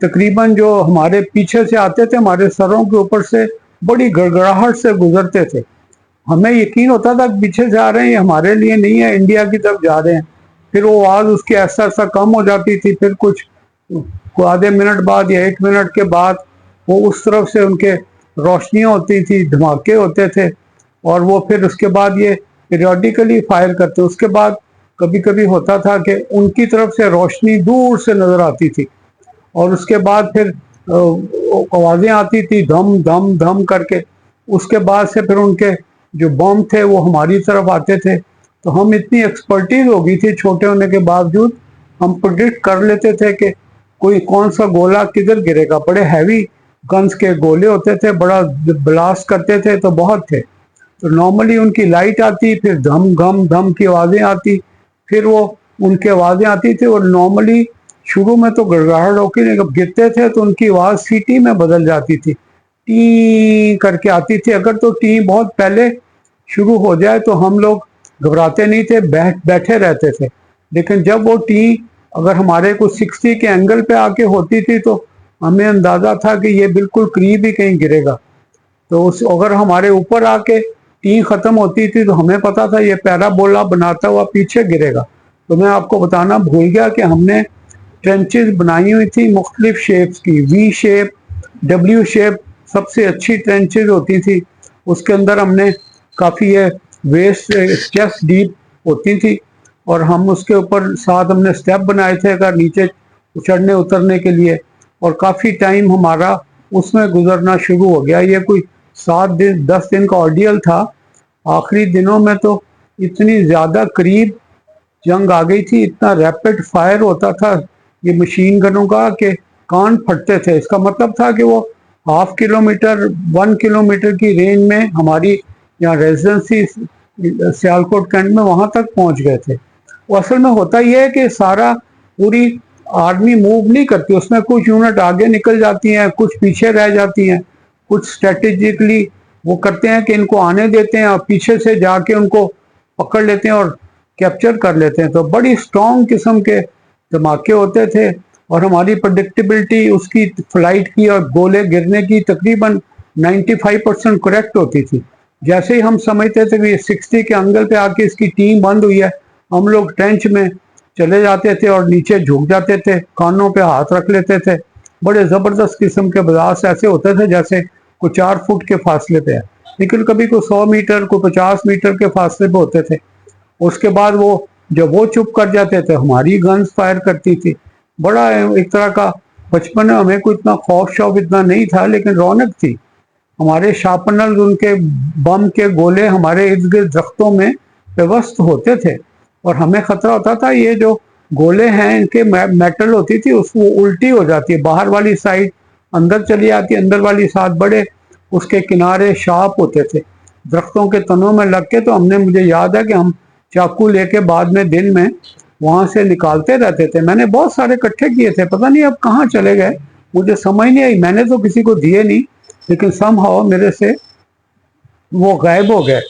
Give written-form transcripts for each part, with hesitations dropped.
تقریباً جو ہمارے پیچھے سے آتے تھے ہمارے سروں کے اوپر سے بڑی گڑگڑاہٹ سے گزرتے تھے. ہمیں یقین ہوتا تھا کہ پیچھے سے آ رہے ہیں یہ ہمارے لیے نہیں ہے، انڈیا کی طرف جا رہے ہیں. پھر وہ آواز اس کی ایسا ایسا کم ہو جاتی تھی، پھر کچھ آدھے منٹ بعد یا 1 منٹ کے بعد وہ اس طرف سے ان کے روشنیاں ہوتی تھی، دھماکے ہوتے تھے، اور وہ پھر اس کے بعد یہ پیریوڈیکلی فائر کرتے. اس کے بعد کبھی کبھی ہوتا تھا کہ ان کی طرف سے روشنی دور سے نظر آتی تھی، اور اس کے بعد پھر آوازیں آتی تھی دھم دھم دھم کر کے. اس کے بعد سے پھر ان کے جو بم تھے وہ ہماری طرف آتے تھے. تو ہم اتنی ایکسپرٹیز ہو گئی تھی چھوٹے ہونے کے باوجود، ہم پرڈکٹ کر لیتے تھے کہ کوئی کون سا گولا کدھر گرے گا. بڑے ہیوی گنز کے گولے ہوتے تھے، بڑا بلاسٹ کرتے تھے تو بہت تھے. تو نارملی ان کی لائٹ آتی، پھر دھم گھم دھم کی آوازیں آتی، پھر وہ ان کی آوازیں آتی تھی. اور نارملی شروع میں تو گڑگڑاہٹ ہوتی نہیں، جب گرتے تھے تو ان کی آواز سیٹی میں بدل جاتی تھی، ٹی کر کے آتی تھی. اگر تو ٹی بہت پہلے شروع ہو جائے تو ہم لوگ گھبراتے نہیں تھے، بیٹھے رہتے تھے. لیکن جب وہ ٹی اگر ہمارے کو 60 کے اینگل پہ آ کے ہوتی تھی تو ہمیں اندازہ تھا کہ یہ بالکل قریب ہی کہیں گرے گا. تو اگر ہمارے اوپر آ کے ٹی ختم ہوتی تھی تو ہمیں پتا تھا یہ پیرا بولا بناتا ہوا پیچھے گرے گا. تو میں آپ کو بتانا بھول گیا کہ ہم نے ٹرنچز بنائی ہوئی تھی مختلف شیپس کی، وی شیپ، ڈبلیو شیپ سب سے اچھی ٹرنچز ہوتی تھی. اس کے اندر ہم نے کافی ویسٹ چیسٹ ڈیپ ہوتی تھی، اور ہم اس کے اوپر ساتھ ہم نے سٹیپ بنائے تھے اگر نیچے چڑھنے اترنے کے لیے. اور کافی ٹائم ہمارا اس میں گزرنا شروع ہو گیا. یہ کوئی 7 دن 10 دن کا آرڈیل تھا. آخری دنوں میں تو اتنی زیادہ قریب جنگ آ گئی تھی، اتنا ریپڈ فائر ہوتا تھا یہ مشین گنوں کا کہ کان پھٹتے تھے. اس کا مطلب تھا کہ وہ 0.5 کلومیٹر 1 کلومیٹر کی رینج میں ہماری یہاں ریزیڈنسی سیالکوٹ کینٹ میں وہاں تک پہنچ گئے تھے. وہ اصل میں ہوتا یہ ہے کہ سارا پوری آرمی موو نہیں کرتی، اس میں کچھ یونٹ آگے نکل جاتی ہیں، کچھ پیچھے رہ جاتی ہیں، کچھ اسٹریٹجکلی وہ کرتے ہیں کہ ان کو آنے دیتے ہیں اور پیچھے سے جا کے ان کو پکڑ لیتے ہیں اور کیپچر کر لیتے ہیں. تو بڑی اسٹرانگ قسم کے دھماکے ہوتے تھے، اور ہماری پرڈکٹیبلٹی اس کی فلائٹ کی اور گولے گرنے کی تقریباً 95% کریکٹ ہوتی تھی. جیسے ہی ہم سمجھتے تھے کہ 60 کے انگل پہ آ کے اس کی ٹیم بند ہوئی ہے، ہم لوگ ٹرنچ میں چلے جاتے تھے اور نیچے جھک جاتے تھے، کانوں پہ ہاتھ رکھ لیتے تھے. بڑے زبردست قسم کے بلاس ایسے ہوتے تھے جیسے کوئی 4 فٹ کے فاصلے پہ ہے، لیکن کبھی کوئی 100 میٹر کوئی 50 میٹر کے فاصلے پہ ہوتے تھے. اس کے بعد وہ جب وہ چپ کر جاتے تھے ہماری گنز فائر کرتی تھی. بڑا ایک طرح کا بچپن میں ہمیں کوئی اتنا خوف شوف اتنا نہیں تھا، لیکن رونق تھی. ہمارے شارپنر ان کے بم کے گولے ہمارے ارد گرد درختوں میں پیوست ہوتے تھے، اور ہمیں خطرہ ہوتا تھا یہ جو گولے ہیں ان کے میٹل ہوتی تھی اس وہ الٹی ہو جاتی ہے، باہر والی سائڈ اندر چلی آتی ہے، اندر والی ساتھ بڑے اس کے کنارے شارپ ہوتے تھے درختوں کے تنوں میں لگ کے. تو ہم نے مجھے یاد ہے کہ ہم چاقو لے کے بعد میں دن میں وہاں سے نکالتے رہتے تھے. میں نے بہت سارے اکٹھے کیے تھے، پتہ نہیں اب کہاں چلے گئے، مجھے سمجھ نہیں آئی. میں نے تو کسی کو دیے نہیں، لیکن سم ہاؤ میرے سے وہ غائب ہو گئے.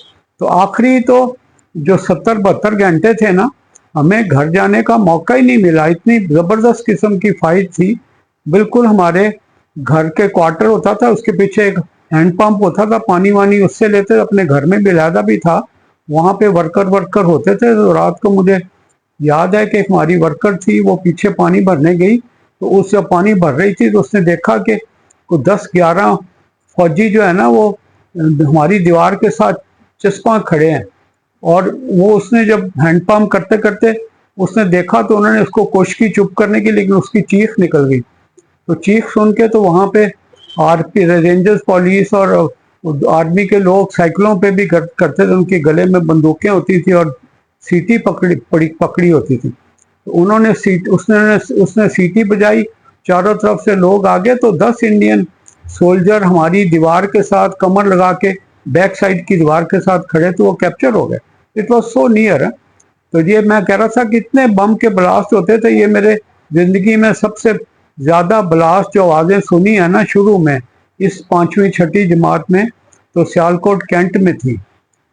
تو آخری تو جو 70-72 گھنٹے تھے نا، ہمیں گھر جانے کا موقع ہی نہیں ملا. اتنی زبردست قسم کی فائٹ تھی. بالکل ہمارے گھر کے کوارٹر ہوتا تھا، اس کے پیچھے ایک ہینڈ پمپ ہوتا تھا، پانی وانی اس سے لیتے. اپنے گھر میں علیحدہ بھی تھا، وہاں پہ ورکر ہوتے تھے. تو رات کو مجھے یاد ہے کہ ہماری ورکر تھی، وہ پیچھے پانی بھرنے گئی، تو اس جب پانی بھر رہی تھی تو اس نے دیکھا کہ 10-11 فوجی جو ہے نا وہ ہماری دیوار کے ساتھ چسپاں کھڑے ہیں. اور وہ اس نے جب ہینڈ پمپ کرتے کرتے اس نے دیکھا تو انہوں نے اس کو کوشش کی چپ کرنے کی، لیکن اس کی چیخ نکل گئی. تو چیخ سن کے تو وہاں پہ رینجرز پولیس اور آرمی کے لوگ سائیکلوں پہ بھی کرتے تھے. ان کے گلے میں بندوقیں ہوتی تھی اور سیٹی پکڑی ہوتی تھی. تو انہوں نے اس نے سیٹی بجائی، چاروں طرف سے لوگ آگے. تو 10 انڈین سولجر ہماری دیوار کے ساتھ کمر لگا کے بیک سائڈ کی دیوار کے ساتھ کھڑے، تو وہ کیپچر ہو گئے. It was so near. تو یہ میں کہہ رہا تھا کہ اتنے بم کے بلاسٹ ہوتے تھے. یہ میرے زندگی میں سب سے زیادہ بلاسٹ جو آوازیں سنی ہے نا شروع میں اس 5ویں-6ٹھی جماعت میں، تو سیالکوٹ کینٹ میں تھی.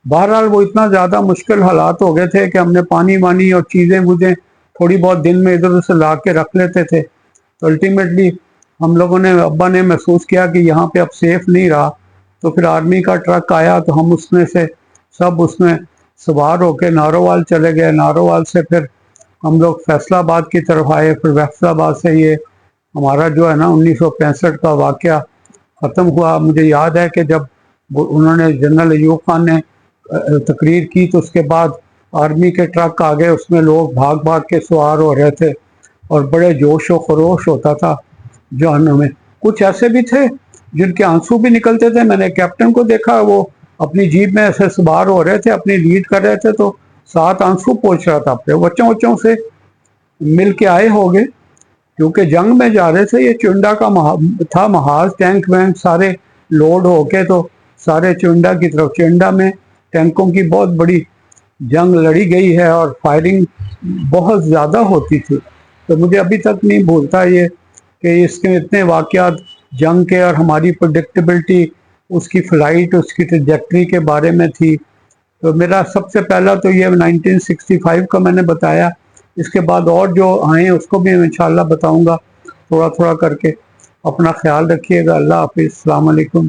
بہرحال وہ اتنا زیادہ مشکل حالات ہو گئے تھے کہ ہم نے پانی وانی اور چیزیں تھوڑی بہت دن میں ادھر ادھر سے لا کے رکھ لیتے تھے. تو الٹیمیٹلی ہم لوگوں نے ابا نے محسوس کیا کہ یہاں پہ اب سیف نہیں رہا، تو پھر آرمی کا ٹرک آیا تو ہم اس میں سے سب اس میں سوار ہو کے نارووال چلے گئے. نارووال سے پھر ہم لوگ فیصل آباد کی طرف آئے. پھر فیصل آباد سے یہ ہمارا جو ہے نا 1965 کا واقعہ ختم ہوا. مجھے یاد ہے کہ جب انہوں نے جنرل ایوب خان نے تقریر کی تو اس کے بعد آرمی کے ٹرک آ گئے، اس میں لوگ بھاگ بھاگ کے سوار ہو رہے تھے اور بڑے جوش و خروش ہوتا تھا جہنم میں. کچھ ایسے بھی تھے جن کے آنسو بھی نکلتے تھے. میں نے کیپٹن کو دیکھا، وہ اپنی جیپ میں ایسے سوار ہو رہے تھے، اپنی لیڈ کر رہے تھے، تو ساتھ آنسو پوچھ رہا تھا اپنے بچوں سے مل کے آئے ہو گے کیونکہ جنگ میں جا رہے تھے. یہ چنڈا کا تھا محاذ، ٹینک وینک سارے لوڈ ہو کے تو سارے چنڈا کی طرف. چنڈا میں ٹینکوں کی بہت بڑی جنگ لڑی گئی ہے اور فائرنگ بہت زیادہ ہوتی تھی. تو مجھے ابھی تک نہیں بھولتا یہ کہ اس کے اتنے واقعات جنگ کے اور ہماری پریڈکٹیبلٹی، اس کی فلائٹ، اس کی ٹریجیکٹری کے بارے میں تھی. تو میرا سب سے پہلا تو یہ 1965 کا میں نے بتایا. اس کے بعد اور جو آئیں اس کو بھی میں انشاءاللہ بتاؤں گا تھوڑا تھوڑا کر کے. اپنا خیال رکھیے گا. اللہ حافظ. السلام علیکم.